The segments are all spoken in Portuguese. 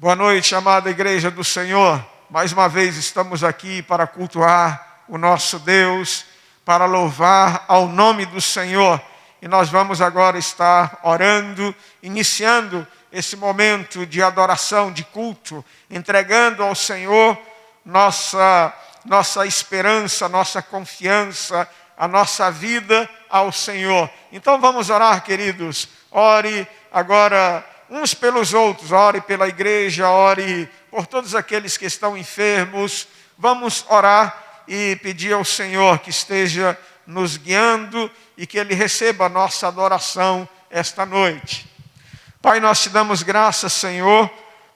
Boa noite, amada igreja do Senhor. Mais uma vez estamos aqui para cultuar o nosso Deus, para louvar ao nome do Senhor. E nós vamos agora estar orando, iniciando esse momento de adoração, de culto, entregando ao Senhor nossa esperança, nossa confiança, a nossa vida ao Senhor. Então vamos orar, queridos. Ore agora uns pelos outros, ore pela igreja, ore por todos aqueles que estão enfermos. Vamos orar e pedir ao Senhor que esteja nos guiando e que Ele receba a nossa adoração esta noite. Pai, nós te damos graças, Senhor,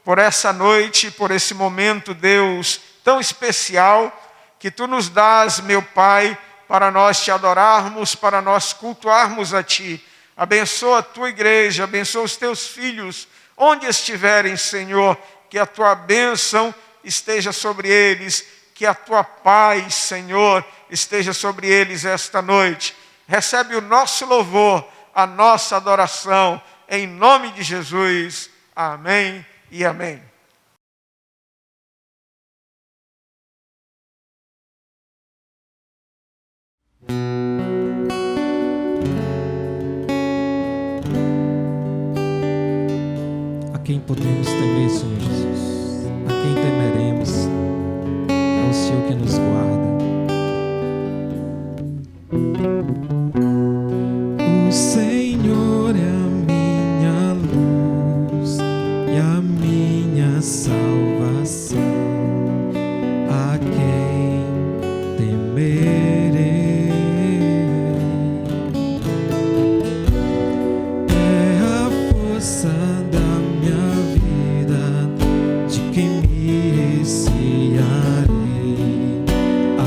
por essa noite, por esse momento, Deus, tão especial, que Tu nos dás, meu Pai, para nós te adorarmos, para nós cultuarmos a Ti. Abençoa a Tua igreja, abençoa os Teus filhos, onde estiverem, Senhor, que a Tua bênção esteja sobre eles, que a Tua paz, Senhor, esteja sobre eles esta noite. Recebe o nosso louvor, a nossa adoração, em nome de Jesus. Amém e amém. A quem podemos temer, Senhor Jesus? A quem temeremos? É o Senhor que nos guarda. O Senhor é a minha luz e a minha salvação. A quem temerei? É a força da minha vida, de quem me recearei. A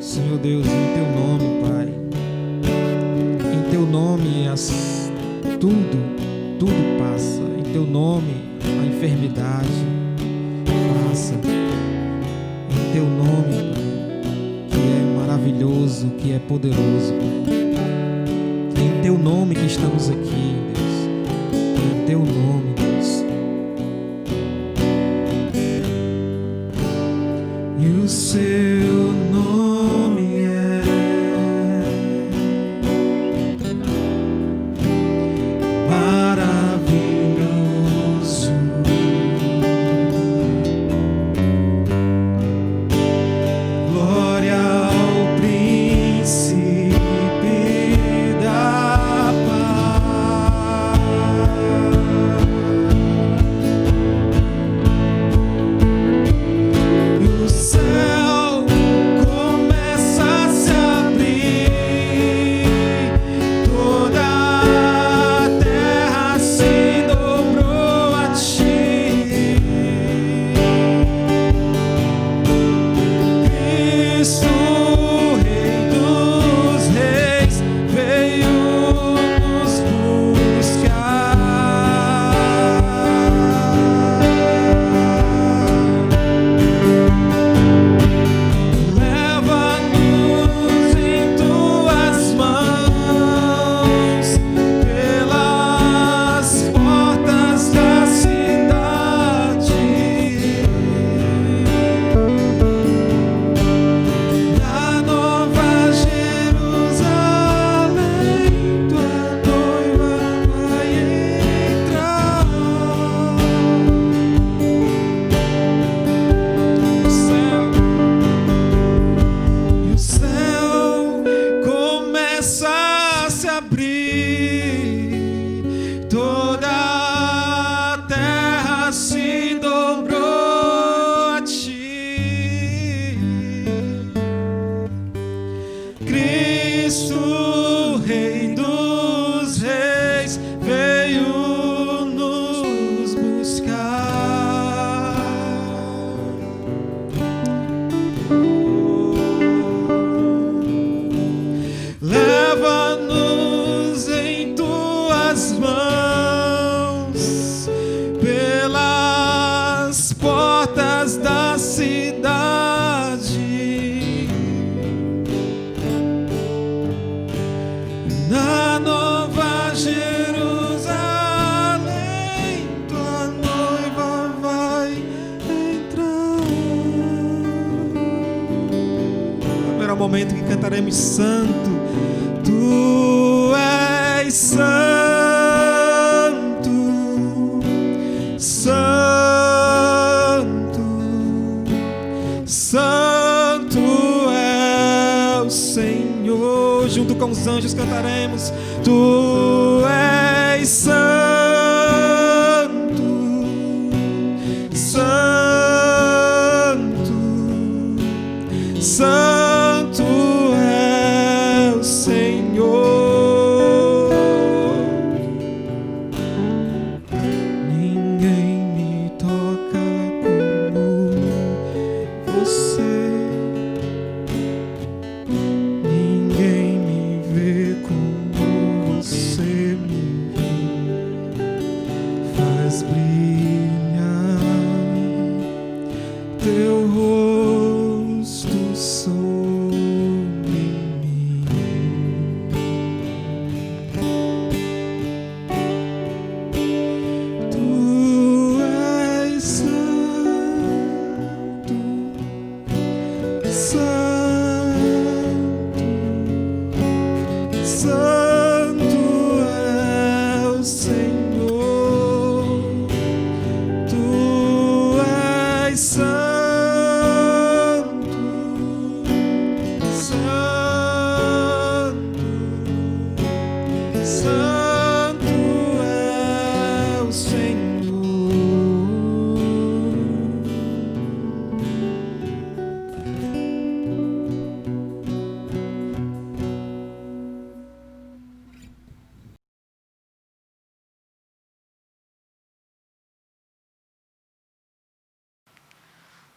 Senhor Deus, em Teu nome, Pai, em Teu nome tudo passa. Em Teu nome a enfermidade passa. Em Teu nome, Pai, que é maravilhoso, que é poderoso, Pai. É em Teu nome que estamos aqui, Deus. É em Teu nome, Deus. E o Seu nome é maravilhoso. Glória ao Príncipe da paz. E o céu começa a se abrir, toda a terra se dobrou a Ti. Cristo, Rei dos Reis, veio nos buscar. Leva-nos em Tuas mãos, pelas portas da cidade. Na Nova Jerusalém, Tua noiva vai entrar. E o céu começa a se abrir, toda a terra se dobrou a Ti. Cristo, Rei dos Reis, veio nos buscar. Leva-nos em Tuas mãos, pelas portas da cidade. Na Nova Jerusalém, Tua noiva vai entrar. Haverá um momento que cantaremos santo. Tu és santo, santo, santo é o Senhor. Junto com os anjos cantaremos. Tu és santo, santo, santo é o Senhor. Ninguém me toca como Você. Ninguém me vê como Você me vê. Faz brilhar Teu rosto sobre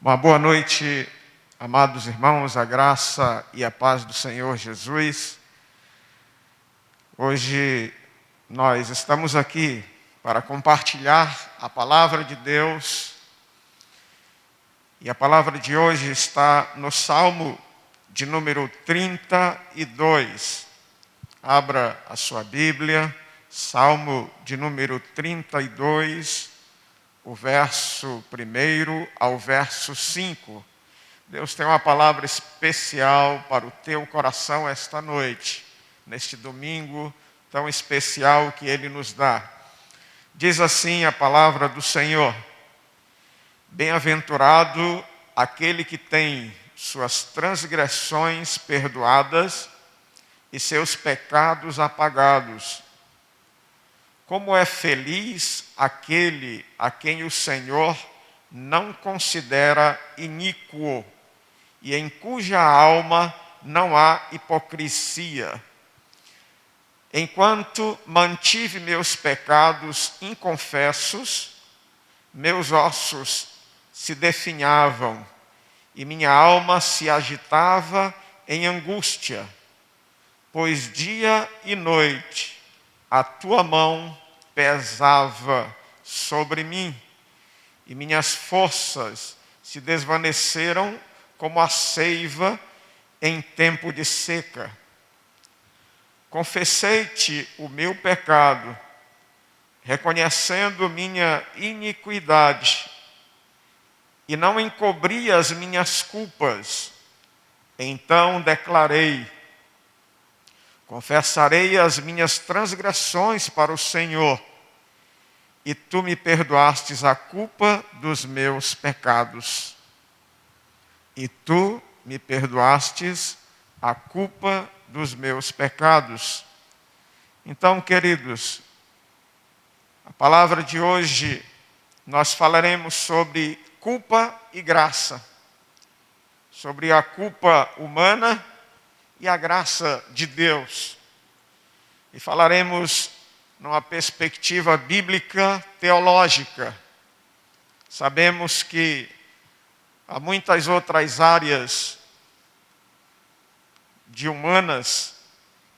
Uma boa noite, amados irmãos, a graça e a paz do Senhor Jesus. Hoje nós estamos aqui para compartilhar a palavra de Deus. E a palavra de hoje está no Salmo de número 32. Abra a sua Bíblia, Salmo de número 32, o verso 1 ao verso 5. Deus tem uma palavra especial para o teu coração esta noite, neste domingo tão especial que Ele nos dá. Diz assim a palavra do Senhor: Bem-aventurado aquele que tem suas transgressões perdoadas e seus pecados apagados. Como é feliz aquele a quem o Senhor não considera iníquo e em cuja alma não há hipocrisia. Enquanto mantive meus pecados inconfessos, meus ossos se definhavam e minha alma se agitava em angústia, pois dia e noite a tua mão pesava sobre mim, e minhas forças se desvaneceram como a seiva em tempo de seca. Confessei-te o meu pecado, reconhecendo minha iniquidade, e não encobri as minhas culpas. Então declarei: confessarei as minhas transgressões para o Senhor, e tu me perdoastes a culpa dos meus pecados. E tu me perdoastes a culpa dos meus pecados. Então, queridos, a palavra de hoje nós falaremos sobre culpa e graça, sobre a culpa humana e a graça de Deus. E falaremos numa perspectiva bíblica teológica. Sabemos que há muitas outras áreas de humanas,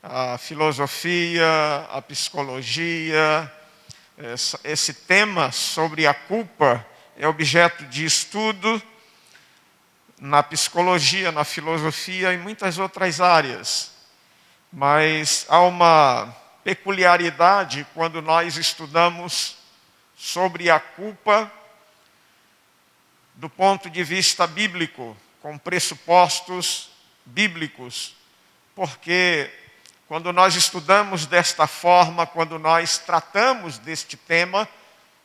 a filosofia, a psicologia, esse tema sobre a culpa é objeto de estudo na psicologia, na filosofia e muitas outras áreas. Mas há uma peculiaridade quando nós estudamos sobre a culpa do ponto de vista bíblico, com pressupostos bíblicos. Porque quando nós estudamos desta forma, quando nós tratamos deste tema,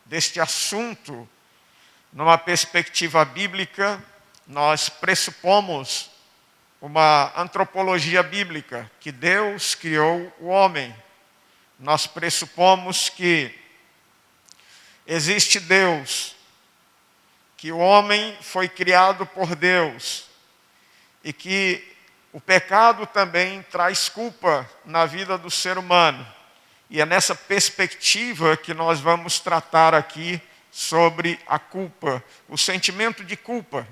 deste assunto, numa perspectiva bíblica, nós pressupomos uma antropologia bíblica, que Deus criou o homem. Nós pressupomos que existe Deus, que o homem foi criado por Deus e que o pecado também traz culpa na vida do ser humano. E é nessa perspectiva que nós vamos tratar aqui sobre a culpa, o sentimento de culpa.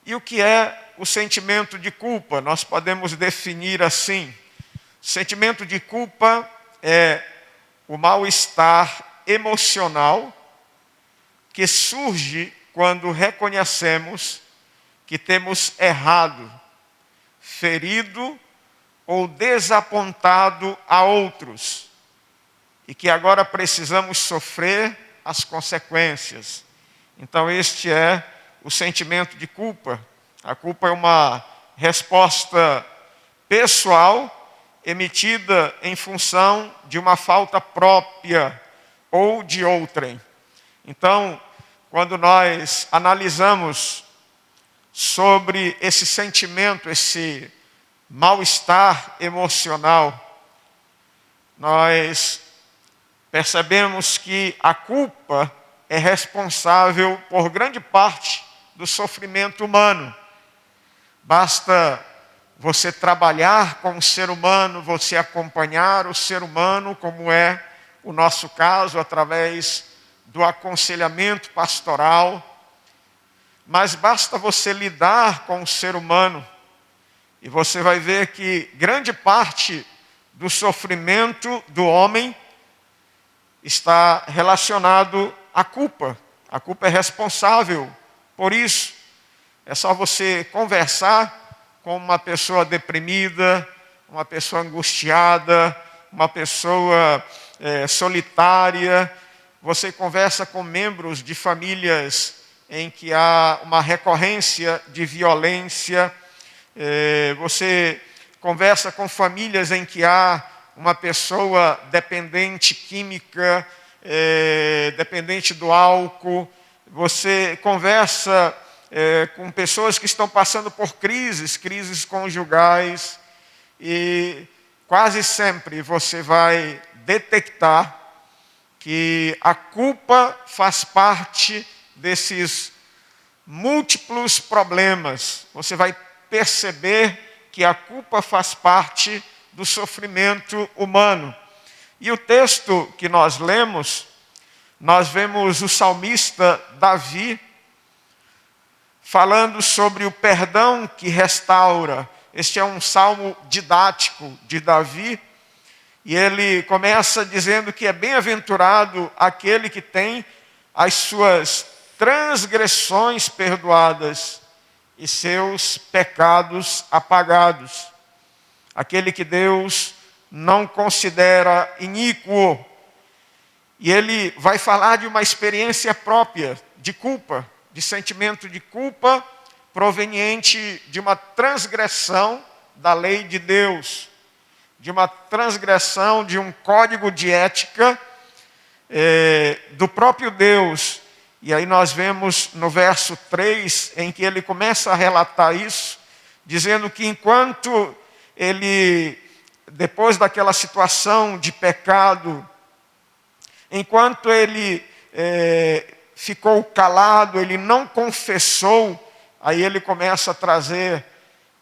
E o que é o sentimento de culpa? Nós podemos definir assim: o sentimento de culpa é o mal-estar emocional que surge quando reconhecemos que temos errado, ferido ou desapontado a outros e que agora precisamos sofrer as consequências. Então este é o sentimento de culpa. A culpa é uma resposta pessoal emitida em função de uma falta própria ou de outrem. Então, quando nós analisamos sobre esse sentimento, esse mal-estar emocional, nós percebemos que a culpa é responsável por grande parte do sofrimento humano. Basta você trabalhar com o ser humano, você acompanhar o ser humano, como é o nosso caso, através do aconselhamento pastoral, mas basta você lidar com o ser humano e você vai ver que grande parte do sofrimento do homem está relacionado à culpa. A culpa é responsável por isso. É só você conversar com uma pessoa deprimida, uma pessoa angustiada, uma pessoa solitária. Você conversa com membros de famílias em que há uma recorrência de violência. Você conversa com famílias em que há uma pessoa dependente química, dependente do álcool. Você conversa com pessoas que estão passando por crises conjugais, e quase sempre você vai detectar que a culpa faz parte desses múltiplos problemas. Você vai perceber que a culpa faz parte do sofrimento humano. E o texto que nós lemos, nós vemos o salmista Davi falando sobre o perdão que restaura. Este é um salmo didático de Davi, e ele começa dizendo que é bem-aventurado aquele que tem as suas transgressões perdoadas e seus pecados apagados. Aquele que Deus não considera iníquo. E ele vai falar de uma experiência própria de culpa, de sentimento de culpa proveniente de uma transgressão da lei de Deus, de uma transgressão de um código de ética do próprio Deus. E aí nós vemos no verso 3, em que ele começa a relatar isso, dizendo que enquanto ele, depois daquela situação de pecado, enquanto ele ficou calado, ele não confessou, aí ele começa a trazer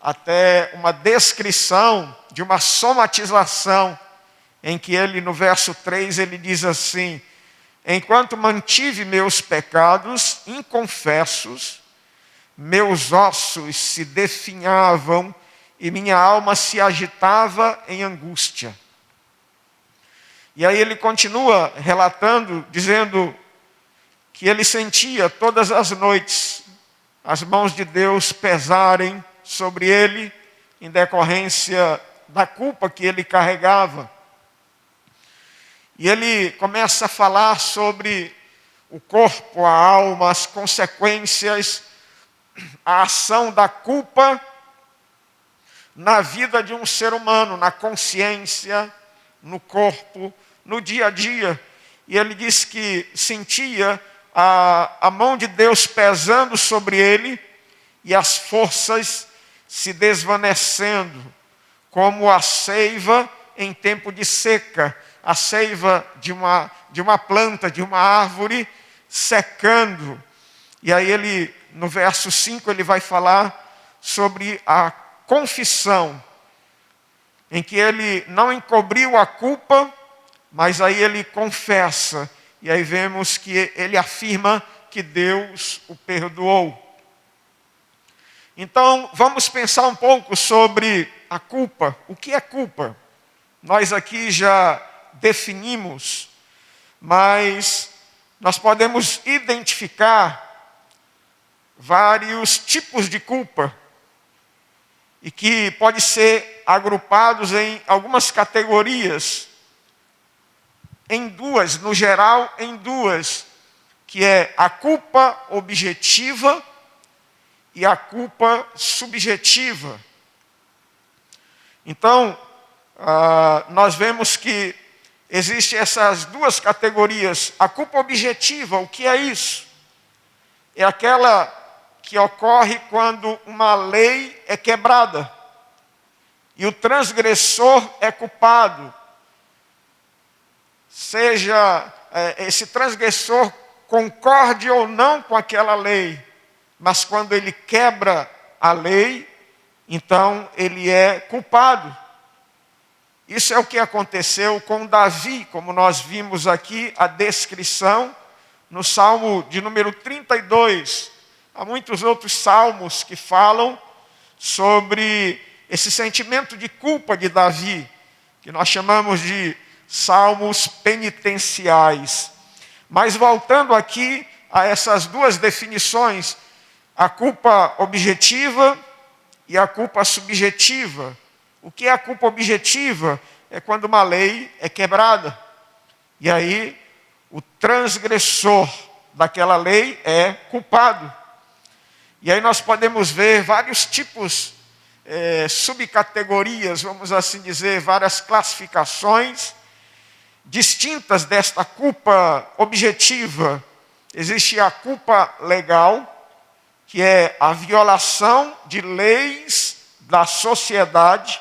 até uma descrição de uma somatização, em que ele, no verso 3, ele diz assim: enquanto mantive meus pecados inconfessos, meus ossos se definhavam e minha alma se agitava em angústia. E aí ele continua relatando, dizendo que ele sentia todas as noites as mãos de Deus pesarem sobre ele, em decorrência da culpa que ele carregava. E ele começa a falar sobre o corpo, a alma, as consequências, a ação da culpa na vida de um ser humano, na consciência, no corpo, no dia a dia. E ele diz que sentia a mão de Deus pesando sobre ele e as forças se desvanecendo, como a seiva em tempo de seca, a seiva de uma planta, de uma árvore secando. E aí ele, no verso 5, ele vai falar sobre a confissão, em que ele não encobriu a culpa, mas aí ele confessa. E aí vemos que ele afirma que Deus o perdoou. Então, vamos pensar um pouco sobre a culpa. O que é culpa? Nós aqui já definimos, mas nós podemos identificar vários tipos de culpa, e que pode ser agrupados em algumas categorias, em duas, no geral, em duas, que é a culpa objetiva e a culpa subjetiva. Então, nós vemos que existem essas duas categorias. A culpa objetiva, o que é isso? É aquela que ocorre quando uma lei é quebrada e o transgressor é culpado. Seja esse transgressor concorde ou não com aquela lei, mas quando ele quebra a lei, então ele é culpado. Isso é o que aconteceu com Davi, como nós vimos aqui a descrição no Salmo de número 32, há muitos outros salmos que falam sobre esse sentimento de culpa de Davi, que nós chamamos de salmos penitenciais. Mas voltando aqui a essas duas definições, a culpa objetiva e a culpa subjetiva. O que é a culpa objetiva? É quando uma lei é quebrada. E aí, o transgressor daquela lei é culpado. E aí nós podemos ver vários tipos, subcategorias, vamos assim dizer, várias classificações distintas desta culpa objetiva. Existe a culpa legal, que é a violação de leis da sociedade.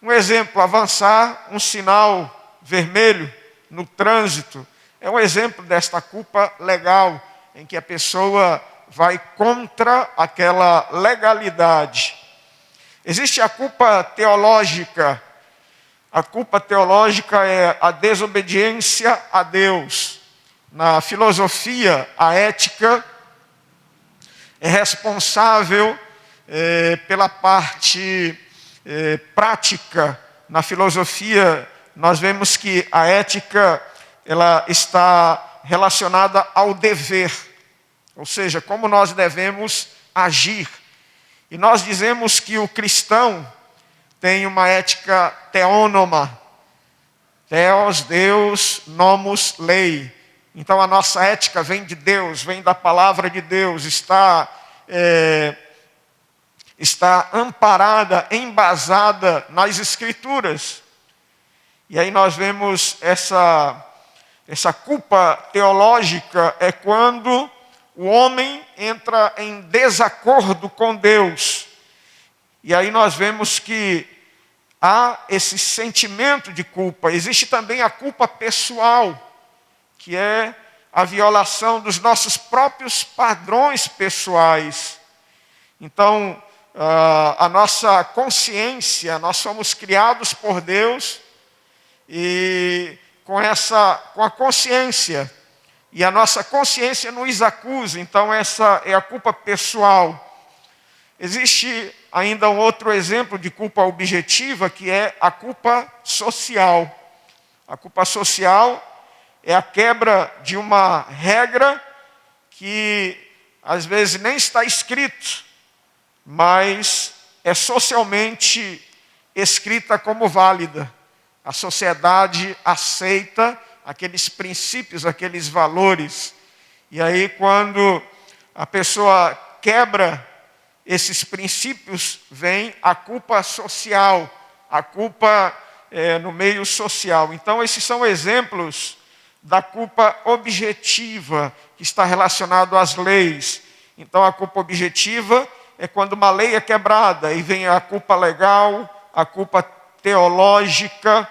Um exemplo, avançar um sinal vermelho no trânsito é um exemplo desta culpa legal, em que a pessoa vai contra aquela legalidade. Existe a culpa teológica. A culpa teológica é a desobediência a Deus. Na filosofia, a ética é responsável pela parte prática. Na filosofia, nós vemos que a ética ela está relacionada ao dever, ou seja, como nós devemos agir. E nós dizemos que o cristão tem uma ética teônoma, Theos, Deus, nomos, lei. Então a nossa ética vem de Deus, vem da palavra de Deus, está amparada, embasada nas Escrituras. E aí nós vemos essa culpa teológica é quando o homem entra em desacordo com Deus. E aí nós vemos que há esse sentimento de culpa. Existe também a culpa pessoal, que é a violação dos nossos próprios padrões pessoais. Então, a nossa consciência, nós somos criados por Deus e com a consciência. E a nossa consciência nos acusa, então essa é a culpa pessoal. Existe ainda um outro exemplo de culpa objetiva, que é a culpa social. A culpa social é a quebra de uma regra que às vezes nem está escrito, mas é socialmente escrita como válida. A sociedade aceita aqueles princípios, aqueles valores. E aí, quando a pessoa quebra esses princípios, vem a culpa social, a culpa no meio social. Então, esses são exemplos da culpa objetiva, que está relacionado às leis. Então, a culpa objetiva é quando uma lei é quebrada, e vem a culpa legal, a culpa teológica,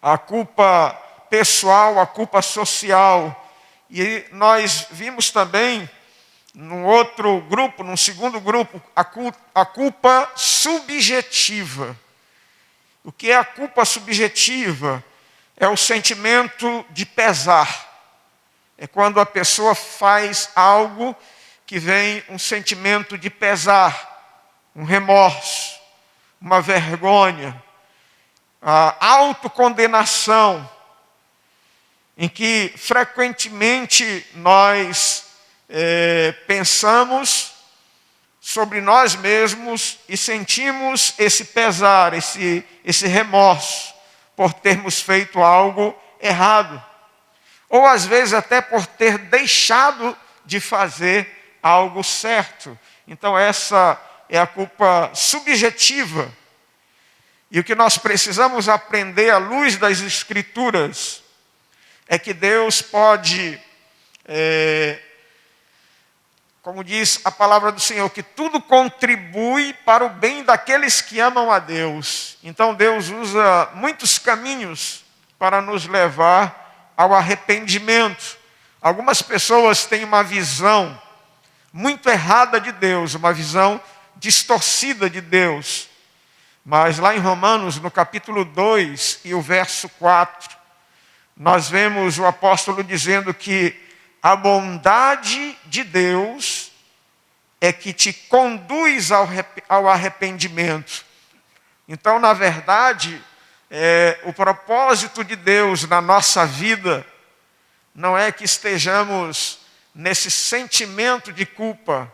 a culpa pessoal, a culpa social. E nós vimos também, num outro grupo, num segundo grupo, a culpa subjetiva. O que é a culpa subjetiva? É o sentimento de pesar. É quando a pessoa faz algo que vem um sentimento de pesar, um remorso, uma vergonha, a autocondenação, em que frequentemente nós pensamos sobre nós mesmos e sentimos esse pesar, esse remorso por termos feito algo errado, ou às vezes até por ter deixado de fazer algo certo. Então essa é a culpa subjetiva. E o que nós precisamos aprender à luz das Escrituras é que Deus pode, como diz a palavra do Senhor, que tudo contribui para o bem daqueles que amam a Deus. Então Deus usa muitos caminhos para nos levar ao arrependimento. Algumas pessoas têm uma visão muito errada de Deus, uma visão distorcida de Deus. Mas lá em Romanos, no capítulo 2 e o verso 4, nós vemos o apóstolo dizendo que a bondade de Deus é que te conduz ao arrependimento. Então, na verdade, o propósito de Deus na nossa vida não é que estejamos nesse sentimento de culpa,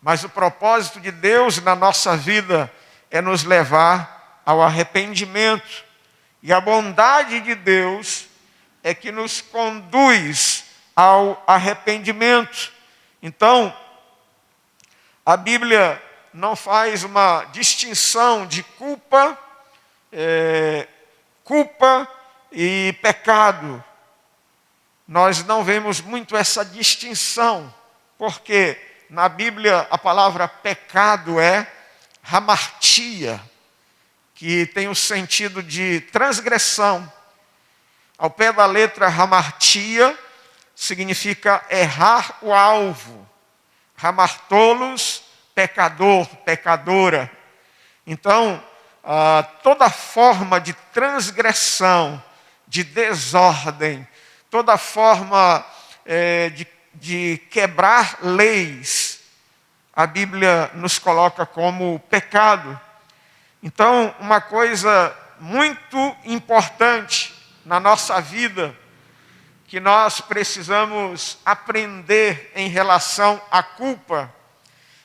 mas o propósito de Deus na nossa vida é nos levar ao arrependimento. E a bondade de Deus é que nos conduz ao arrependimento. Então, a Bíblia não faz uma distinção de culpa e pecado. Nós não vemos muito essa distinção, porque na Bíblia a palavra pecado é hamartia, que tem o sentido de transgressão. Ao pé da letra hamartia significa errar o alvo. Hamartolos, pecador, pecadora. Então, toda forma de transgressão, de desordem, toda forma de quebrar leis, a Bíblia nos coloca como pecado. Então, uma coisa muito importante na nossa vida, que nós precisamos aprender em relação à culpa,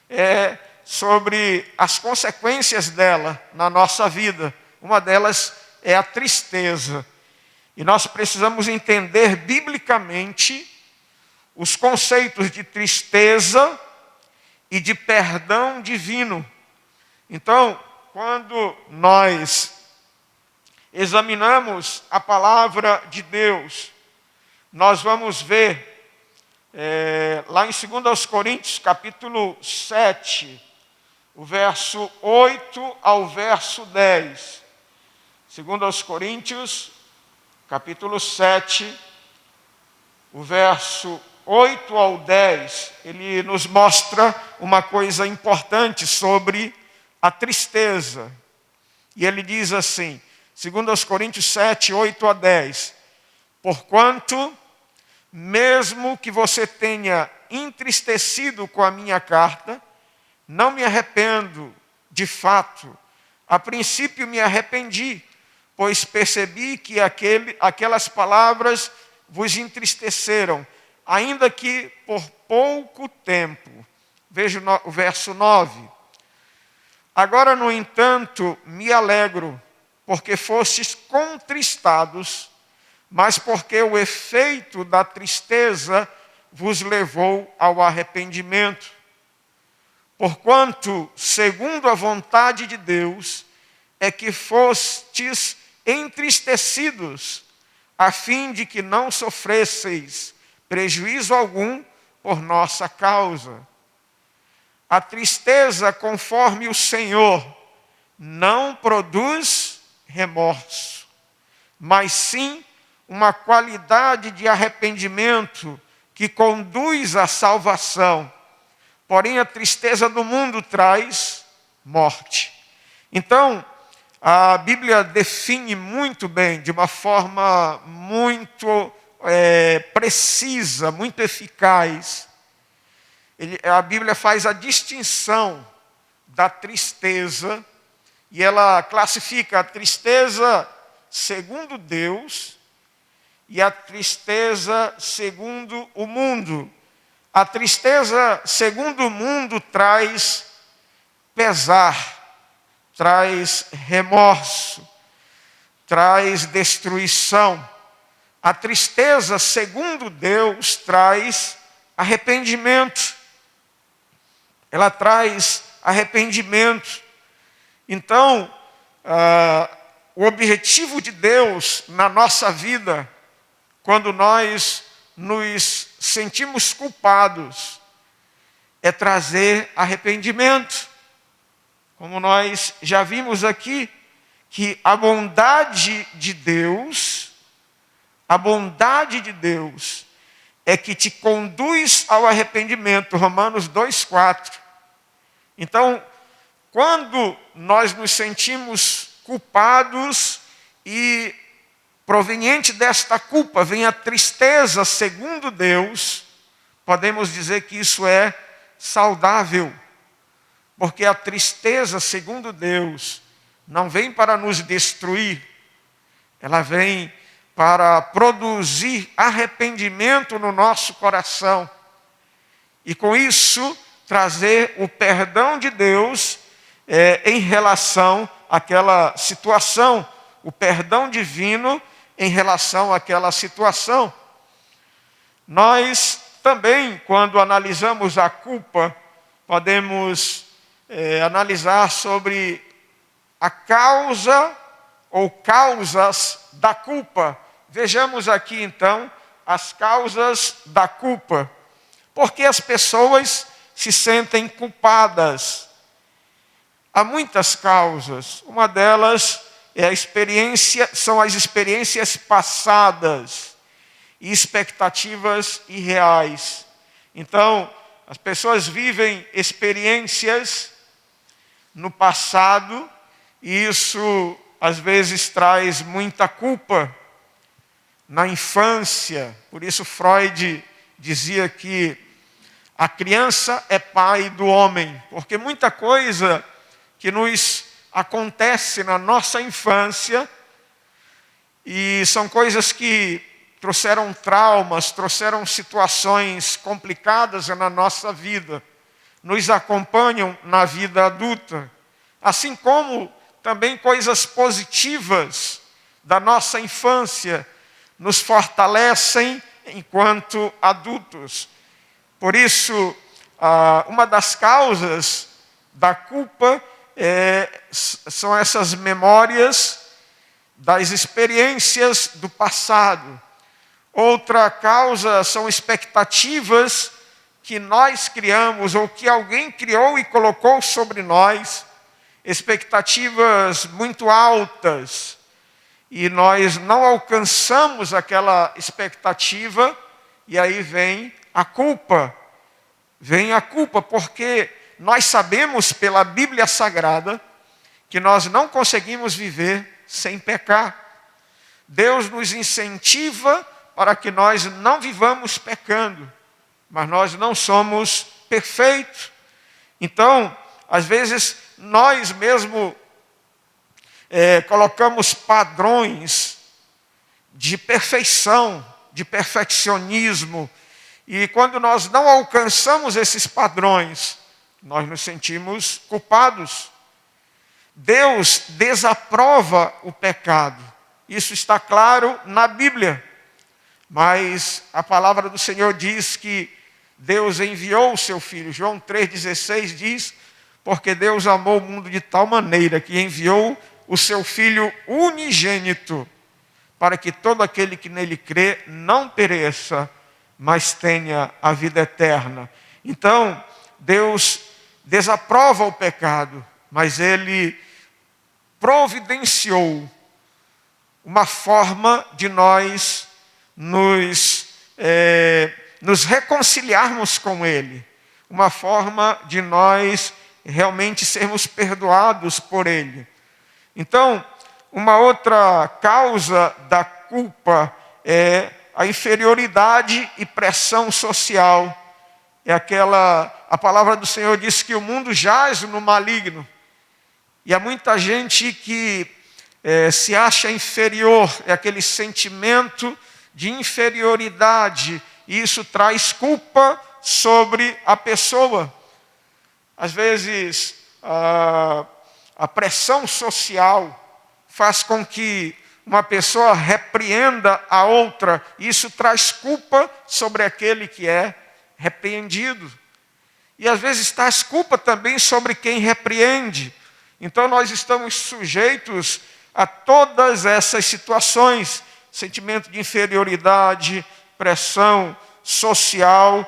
é sobre as consequências dela na nossa vida. Uma delas é a tristeza. E nós precisamos entender biblicamente os conceitos de tristeza e de perdão divino. Então, quando nós examinamos a palavra de Deus, nós vamos ver lá em 2 Coríntios, capítulo 7, o verso 8 ao verso 10. 2 Coríntios, capítulo 7, o verso 8 ao 10, ele nos mostra uma coisa importante sobre a tristeza. E ele diz assim, 2 Coríntios 7, 8 a 10, porquanto, mesmo que você tenha entristecido com a minha carta, não me arrependo, de fato. A princípio me arrependi, pois percebi que aquelas palavras vos entristeceram, ainda que por pouco tempo. Veja o verso 9. Agora, no entanto, me alegro, porque fostes contristados, mas porque o efeito da tristeza vos levou ao arrependimento. Porquanto, segundo a vontade de Deus, é que fostes entristecidos, a fim de que não sofresseis prejuízo algum por nossa causa. A tristeza, conforme o Senhor, não produz remorso, mas sim uma qualidade de arrependimento que conduz à salvação. Porém, a tristeza do mundo traz morte. Então, a Bíblia define muito bem, de uma forma muito precisa, muito eficaz. A Bíblia faz a distinção da tristeza, e ela classifica a tristeza segundo Deus e a tristeza segundo o mundo. A tristeza segundo o mundo traz pesar, traz remorso, traz destruição. A tristeza segundo Deus traz arrependimento. Ela traz arrependimento. Então, o objetivo de Deus na nossa vida, quando nós nos sentimos culpados, é trazer arrependimento. Como nós já vimos aqui, que a bondade de Deus é que te conduz ao arrependimento. Romanos 2,4. Então, quando nós nos sentimos culpados e, proveniente desta culpa, vem a tristeza segundo Deus, podemos dizer que isso é saudável, porque a tristeza, segundo Deus, não vem para nos destruir, ela vem para produzir arrependimento no nosso coração, e com isso trazer o perdão de Deus em relação àquela situação, o perdão divino em relação àquela situação. Nós também, quando analisamos a culpa, podemos analisar sobre a causa ou causas da culpa. Vejamos aqui então as causas da culpa. Por que as pessoas se sentem culpadas? Há muitas causas. Uma delas são as experiências passadas e expectativas irreais. Então, as pessoas vivem experiências no passado e isso às vezes traz muita culpa na infância. Por isso Freud dizia que a criança é pai do homem, porque muita coisa que nos acontece na nossa infância e são coisas que trouxeram traumas, trouxeram situações complicadas na nossa vida, nos acompanham na vida adulta, assim como também coisas positivas da nossa infância nos fortalecem enquanto adultos. Por isso, uma das causas da culpa são essas memórias das experiências do passado. Outra causa são expectativas que nós criamos ou que alguém criou e colocou sobre nós, expectativas muito altas, e nós não alcançamos aquela expectativa, e aí vem a culpa. Vem a culpa porque nós sabemos pela Bíblia Sagrada que nós não conseguimos viver sem pecar. Deus nos incentiva para que nós não vivamos pecando, mas nós não somos perfeitos. Então, às vezes, nós mesmo colocamos padrões de perfeição, de perfeccionismo, e quando nós não alcançamos esses padrões, nós nos sentimos culpados. Deus desaprova o pecado. Isso está claro na Bíblia. Mas a palavra do Senhor diz que Deus enviou o seu Filho. João 3,16 diz, porque Deus amou o mundo de tal maneira que enviou o seu Filho unigênito, para que todo aquele que nele crê não pereça, mas tenha a vida eterna. Então, Deus desaprova o pecado, mas Ele providenciou uma forma de nós nos reconciliarmos com Ele, uma forma de nós realmente sermos perdoados por Ele. Então, uma outra causa da culpa é a inferioridade e pressão social. A palavra do Senhor diz que o mundo jaz no maligno. E há muita gente que se acha inferior, é aquele sentimento de inferioridade, e isso traz culpa sobre a pessoa. Às vezes, a pressão social faz com que uma pessoa repreenda a outra, e isso traz culpa sobre aquele que é repreendido. E às vezes traz culpa também sobre quem repreende. Então nós estamos sujeitos a todas essas situações, sentimento de inferioridade, pressão social,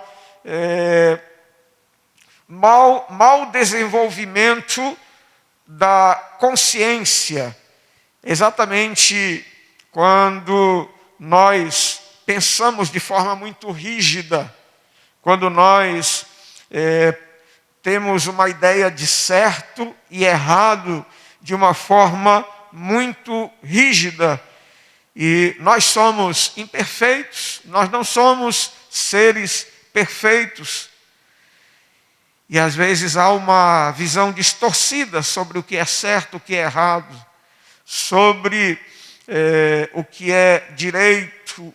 mau desenvolvimento da consciência. Exatamente quando nós pensamos de forma muito rígida, quando nós temos uma ideia de certo e errado de uma forma muito rígida. E nós somos imperfeitos, nós não somos seres perfeitos. E às vezes há uma visão distorcida sobre o que é certo, o que é errado, sobre o que é direito,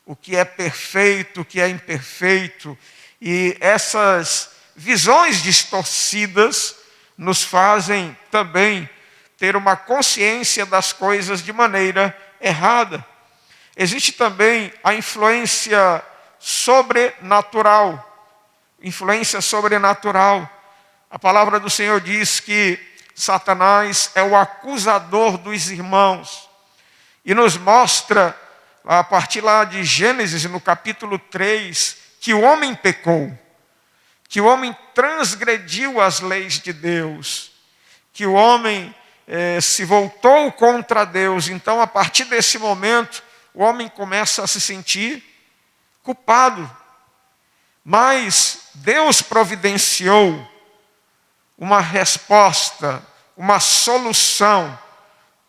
o que é perfeito, o que é imperfeito. E essas visões distorcidas nos fazem também ter uma consciência das coisas de maneira errada. Existe também a influência sobrenatural. Influência sobrenatural. A palavra do Senhor diz que Satanás é o acusador dos irmãos. E nos mostra, a partir lá de Gênesis, no capítulo 3, que o homem pecou. Que o homem transgrediu as leis de Deus. Que o homem se voltou contra Deus. Então, a partir desse momento, o homem começa a se sentir culpado. Mas Deus providenciou uma resposta, uma solução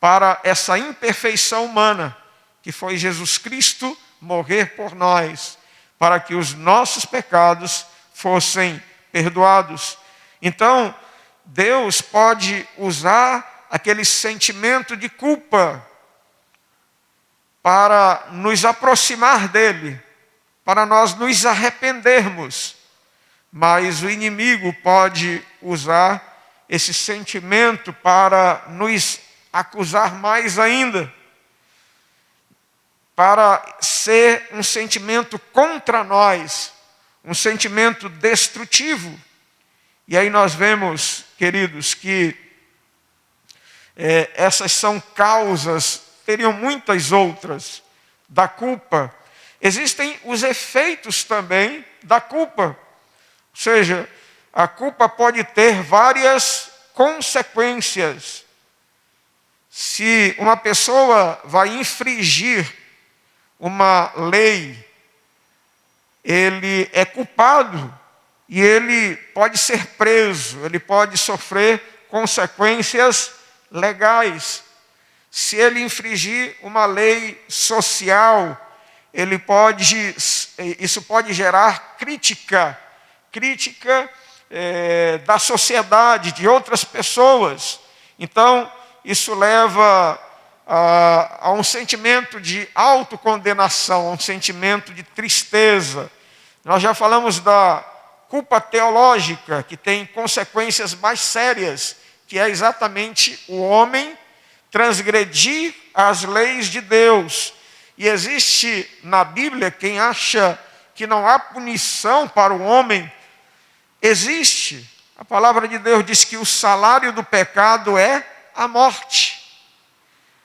para essa imperfeição humana, que foi Jesus Cristo morrer por nós, para que os nossos pecados fossem perdoados. Então, Deus pode usar aquele sentimento de culpa para nos aproximar dele, para nós nos arrependermos. Mas o inimigo pode usar esse sentimento para nos acusar mais ainda, para ser um sentimento contra nós, um sentimento destrutivo. E aí nós vemos, queridos, que essas são causas, teriam muitas outras, da culpa. Existem os efeitos também da culpa. Ou seja, a culpa pode ter várias consequências. Se uma pessoa vai infringir uma lei, ele é culpado e ele pode ser preso, ele pode sofrer consequências legais. Se ele infringir uma lei social, isso pode gerar crítica da sociedade, de outras pessoas. Então, isso leva a um sentimento de autocondenação, a um sentimento de tristeza. Nós já falamos da culpa teológica, que tem consequências mais sérias, que é exatamente o homem transgredir as leis de Deus. E existe na Bíblia quem acha que não há punição para o homem. Existe. A palavra de Deus diz que o salário do pecado é a morte.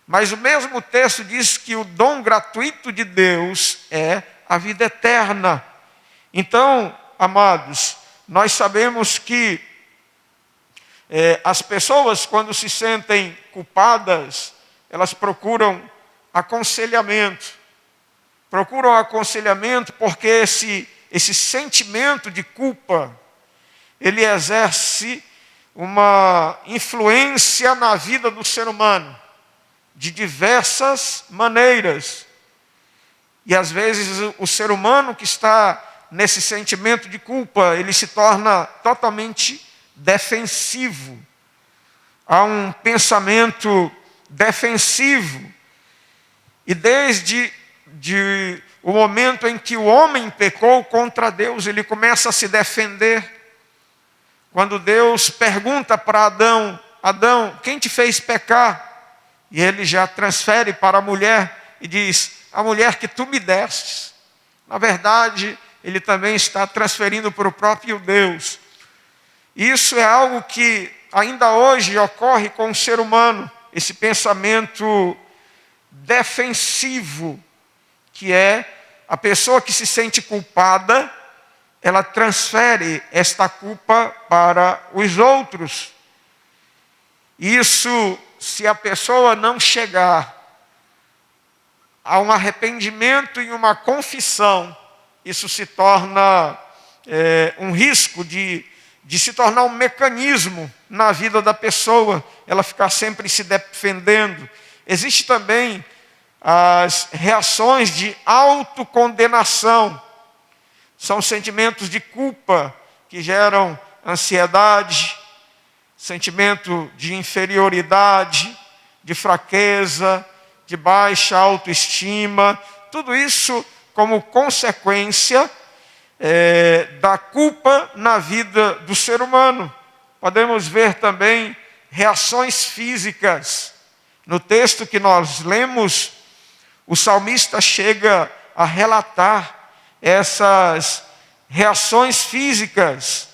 Mas o mesmo texto diz que o dom gratuito de Deus é a vida eterna. Então, amados, nós sabemos que as pessoas, quando se sentem culpadas, elas procuram aconselhamento. Procuram aconselhamento porque esse sentimento de culpa, ele exerce uma influência na vida do ser humano, de diversas maneiras. E às vezes o ser humano que está nesse sentimento de culpa, ele se torna totalmente defensivo. Há um pensamento defensivo. E desde o momento em que o homem pecou contra Deus, ele começa a se defender. Quando Deus pergunta para Adão: Adão, quem te fez pecar? E ele já transfere para a mulher e diz: a mulher que tu me destes. Na verdade, ele também está transferindo para o próprio Deus. Isso é algo que ainda hoje ocorre com o ser humano, esse pensamento defensivo, que é a pessoa que se sente culpada, ela transfere esta culpa para os outros. Isso, se a pessoa não chegar a um arrependimento e uma confissão, isso se torna um risco de se tornar um mecanismo na vida da pessoa, ela ficar sempre se defendendo. Existe também as reações de autocondenação. São sentimentos de culpa que geram ansiedade, sentimento de inferioridade, de fraqueza, de baixa autoestima. Tudo isso como consequência da culpa na vida do ser humano. Podemos ver também reações físicas. No texto que nós lemos, o salmista chega a relatar essas reações físicas.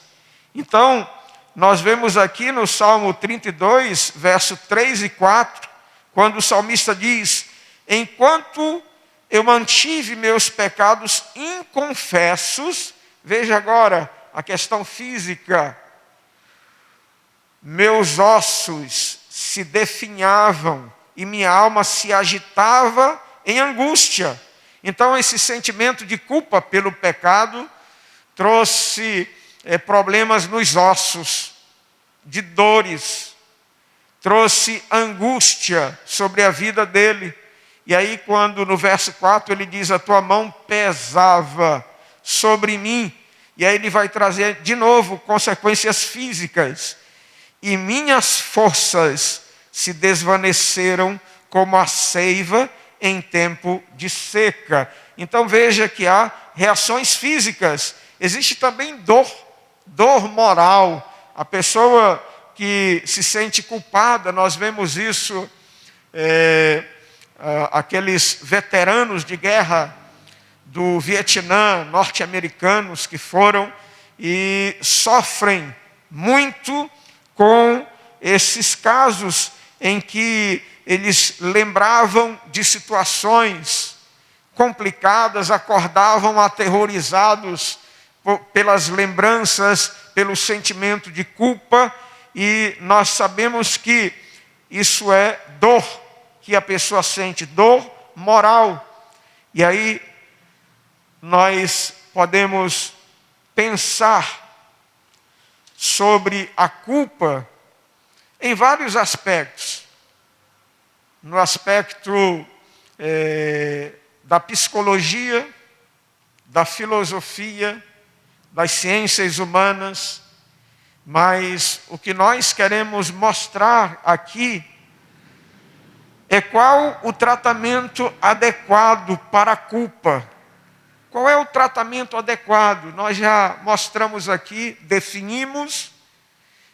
Então, nós vemos aqui no Salmo 32, verso 3 e 4, quando o salmista diz: enquanto eu mantive meus pecados inconfessos, veja agora a questão física, meus ossos se definhavam e minha alma se agitava em angústia. Então esse sentimento de culpa pelo pecado trouxe problemas nos ossos, de dores, trouxe angústia sobre a vida dele. E aí quando no verso 4 ele diz: a tua mão pesava sobre mim, e aí ele vai trazer de novo consequências físicas. E minhas forças se desvaneceram como a seiva em tempo de seca. Então veja que há reações físicas. Existe também dor moral. A pessoa que se sente culpada, nós vemos isso, aqueles veteranos de guerra do Vietnã, norte-americanos, que foram e sofrem muito com esses casos em que eles lembravam de situações complicadas, acordavam aterrorizados pelas lembranças, pelo sentimento de culpa, e nós sabemos que isso é dor que a pessoa sente, dor moral. E aí nós podemos pensar sobre a culpa em vários aspectos. No aspecto da psicologia, da filosofia, das ciências humanas, mas o que nós queremos mostrar aqui é qual o tratamento adequado para a culpa. Qual é o tratamento adequado? Nós já mostramos aqui, definimos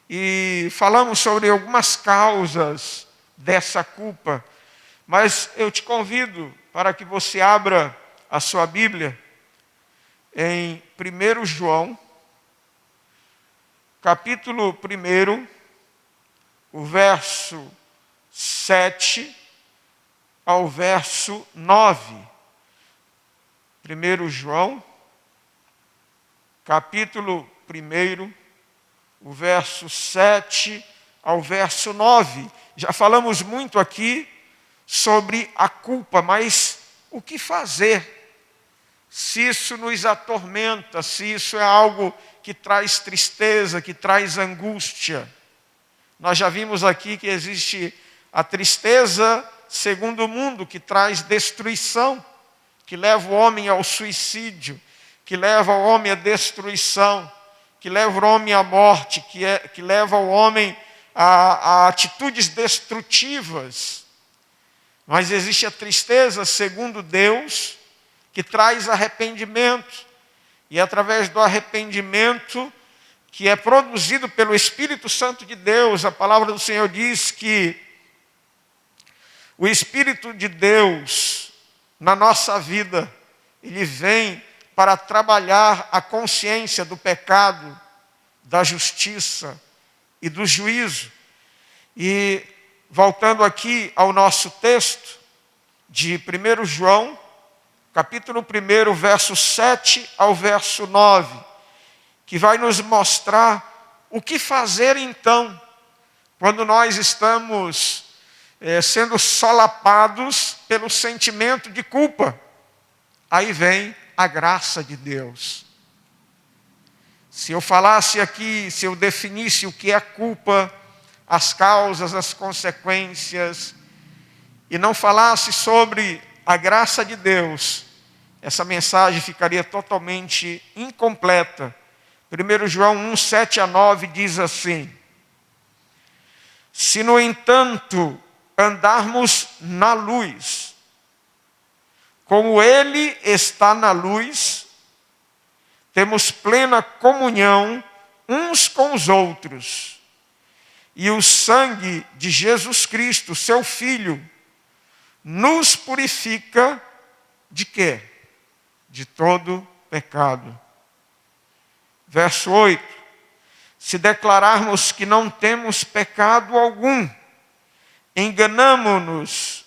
e falamos sobre algumas causas dessa culpa. Mas eu te convido para que você abra a sua Bíblia em 1 João, capítulo 1, o verso 7 ao verso 9. 1 João, capítulo 1, o verso 7 ao verso 9. Já falamos muito aqui sobre a culpa, mas o que fazer se isso nos atormenta, se isso é algo que traz tristeza, que traz angústia? Nós já vimos aqui que existe a tristeza segundo o mundo, que traz destruição, que leva o homem ao suicídio, que leva o homem à destruição, que leva o homem à morte, que leva o homem a atitudes destrutivas. Mas existe a tristeza segundo Deus, que traz arrependimento, e através do arrependimento, que é produzido pelo Espírito Santo de Deus, a palavra do Senhor diz que o Espírito de Deus na nossa vida, ele vem para trabalhar a consciência do pecado, da justiça e do juízo. E voltando aqui ao nosso texto de 1 João, capítulo 1, verso 7 ao verso 9, que vai nos mostrar o que fazer então, quando nós estamos sendo solapados pelo sentimento de culpa. Aí vem a graça de Deus. Se eu falasse aqui, se eu definisse o que é culpa, as causas, as consequências, e não falasse sobre a graça de Deus, essa mensagem ficaria totalmente incompleta. 1 João 1, 7 a 9 diz assim: se, no entanto, andarmos na luz, como Ele está na luz, temos plena comunhão uns com os outros. E o sangue de Jesus Cristo, seu Filho, nos purifica de quê? De todo pecado. Verso 8. Se declararmos que não temos pecado algum, enganamo-nos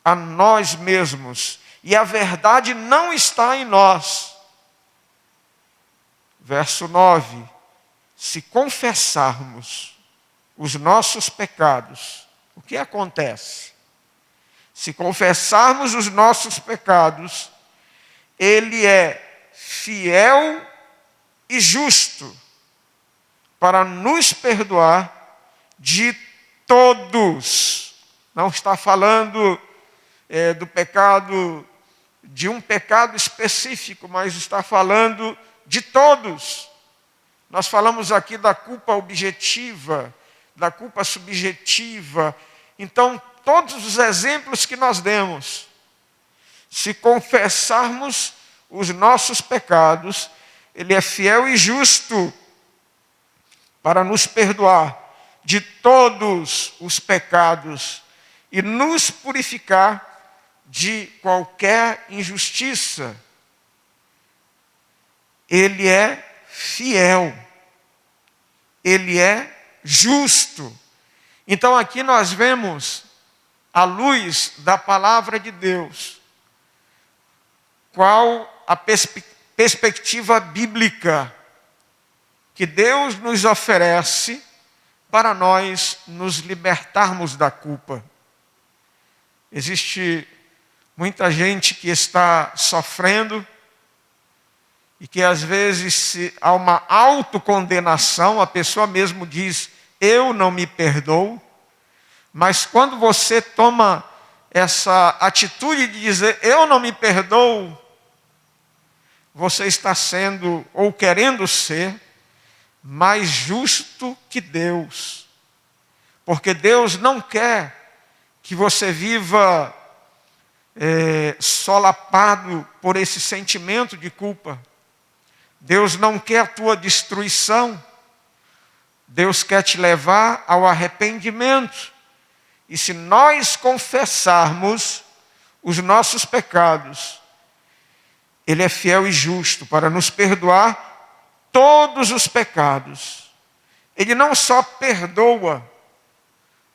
a nós mesmos, e a verdade não está em nós. Verso 9. Se confessarmos os nossos pecados, o que acontece? Se confessarmos os nossos pecados, Ele é fiel e justo para nos perdoar de todos. Não está falando do pecado, de um pecado específico, mas está falando de todos. Nós falamos aqui da culpa objetiva, da culpa subjetiva. Então, todos os exemplos que nós demos, se confessarmos os nossos pecados, Ele é fiel e justo para nos perdoar de todos os pecados e nos purificar de qualquer injustiça. Ele é fiel, Ele é justo. Então aqui nós vemos, à luz da palavra de Deus, qual a perspectiva bíblica que Deus nos oferece para nós nos libertarmos da culpa. Existe muita gente que está sofrendo e que às vezes há uma autocondenação, a pessoa mesmo diz, eu não me perdoo, mas quando você toma essa atitude de dizer, eu não me perdoo, você está sendo, ou querendo ser, mais justo que Deus. Porque Deus não quer que você viva solapado por esse sentimento de culpa. Deus não quer a tua destruição. Deus quer te levar ao arrependimento. E se nós confessarmos os nossos pecados, Ele é fiel e justo para nos perdoar todos os pecados. Ele não só perdoa,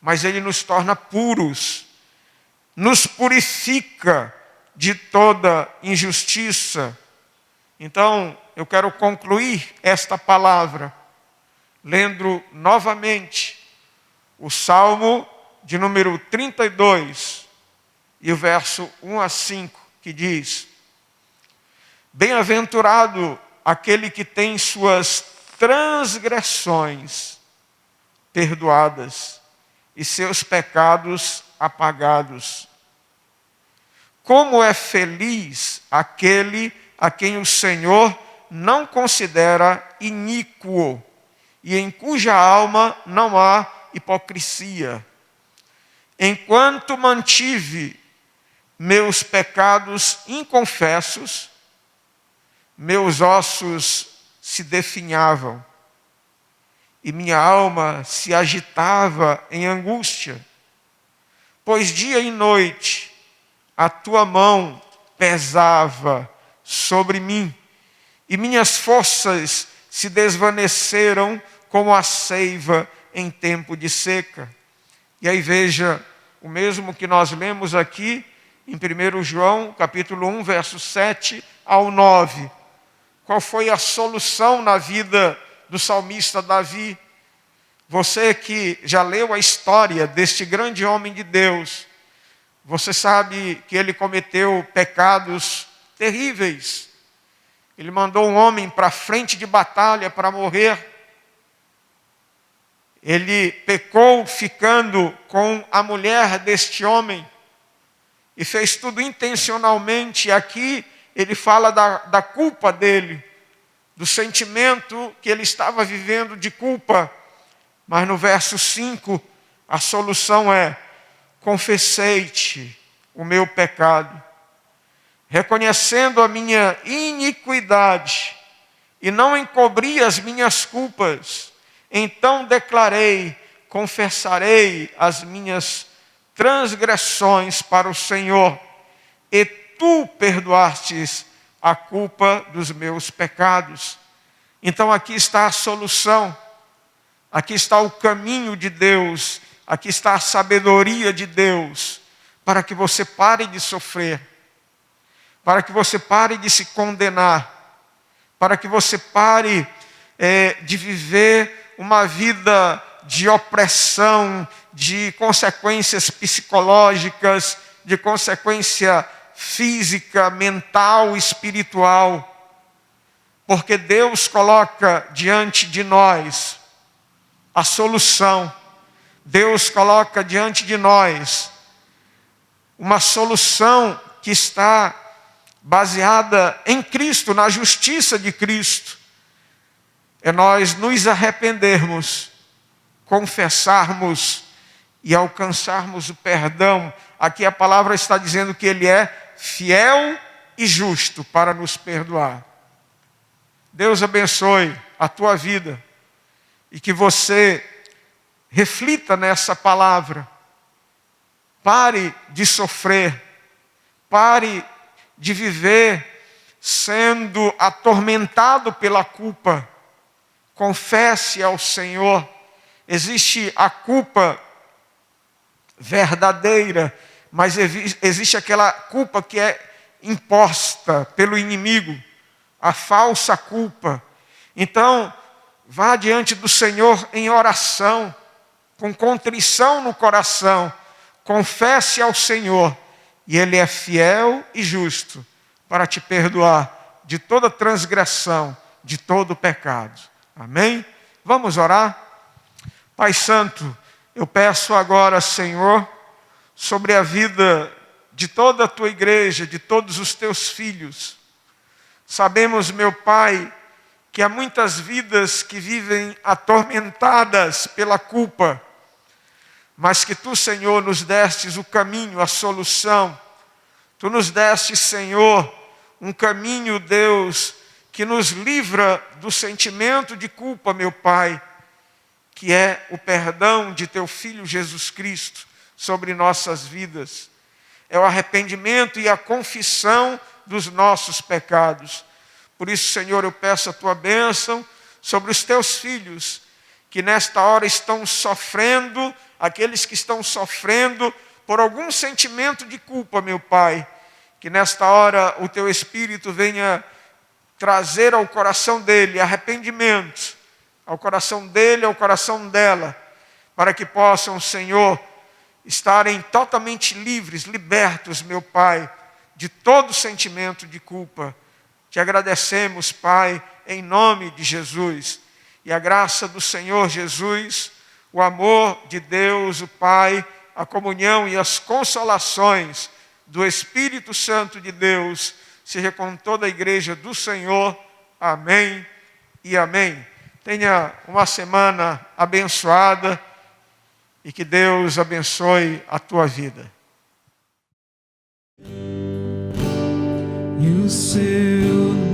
mas Ele nos torna puros, nos purifica de toda injustiça. Então, eu quero concluir esta palavra, lendo novamente o Salmo de número 32, e o verso 1 a 5, que diz: bem-aventurado aquele que tem suas transgressões perdoadas e seus pecados apagados. Como é feliz aquele a quem o Senhor não considera iníquo e em cuja alma não há hipocrisia. Enquanto mantive meus pecados inconfessos, meus ossos se definhavam e minha alma se agitava em angústia. Pois dia e noite a tua mão pesava sobre mim e minhas forças se desvaneceram como a seiva em tempo de seca. E aí veja, o mesmo que nós lemos aqui em 1 João, capítulo 1, versos 7 ao 9. Qual foi a solução na vida do salmista Davi? Você que já leu a história deste grande homem de Deus, você sabe que ele cometeu pecados terríveis. Ele mandou um homem para a frente de batalha para morrer. Ele pecou ficando com a mulher deste homem e fez tudo intencionalmente. Aqui ele fala da culpa dele, do sentimento que ele estava vivendo de culpa. Mas no verso 5, a solução é: confessei-te o meu pecado, reconhecendo a minha iniquidade, e não encobri as minhas culpas. Então declarei, confessarei as minhas transgressões para o Senhor, e tu perdoastes a culpa dos meus pecados. Então aqui está a solução, aqui está o caminho de Deus, aqui está a sabedoria de Deus, para que você pare de sofrer, para que você pare de se condenar, para que você pare de viver uma vida de opressão, de consequências psicológicas, de consequência física, mental, espiritual. Porque Deus coloca diante de nós a solução. Deus coloca diante de nós uma solução que está baseada em Cristo, na justiça de Cristo. É nós nos arrependermos, confessarmos e alcançarmos o perdão. Aqui a palavra está dizendo que Ele é fiel e justo para nos perdoar. Deus abençoe a tua vida e que você reflita nessa palavra. Pare de sofrer, pare de viver sendo atormentado pela culpa. Confesse ao Senhor. Existe a culpa verdadeira, mas existe aquela culpa que é imposta pelo inimigo, a falsa culpa. Então, vá diante do Senhor em oração, com contrição no coração, confesse ao Senhor, e Ele é fiel e justo para te perdoar de toda transgressão, de todo pecado. Amém? Vamos orar? Pai Santo, eu peço agora, Senhor, sobre a vida de toda a tua igreja, de todos os teus filhos. Sabemos, meu Pai, que há muitas vidas que vivem atormentadas pela culpa, mas que tu, Senhor, nos destes o caminho, a solução. Tu nos destes, Senhor, um caminho, Deus, que nos livra do sentimento de culpa, meu Pai, que é o perdão de teu Filho Jesus Cristo sobre nossas vidas. É o arrependimento e a confissão dos nossos pecados. Por isso, Senhor, eu peço a tua bênção sobre os teus filhos, que nesta hora estão sofrendo, aqueles que estão sofrendo por algum sentimento de culpa, meu Pai, que nesta hora o teu Espírito venha trazer ao coração dele arrependimento, ao coração dele, ao coração dela, para que possam, Senhor, estarem totalmente livres, libertos, meu Pai, de todo sentimento de culpa. Te agradecemos, Pai, em nome de Jesus. E a graça do Senhor Jesus, o amor de Deus, o Pai, a comunhão e as consolações do Espírito Santo de Deus, seja com toda a igreja do Senhor. Amém e amém. Tenha uma semana abençoada e que Deus abençoe a tua vida. E o seu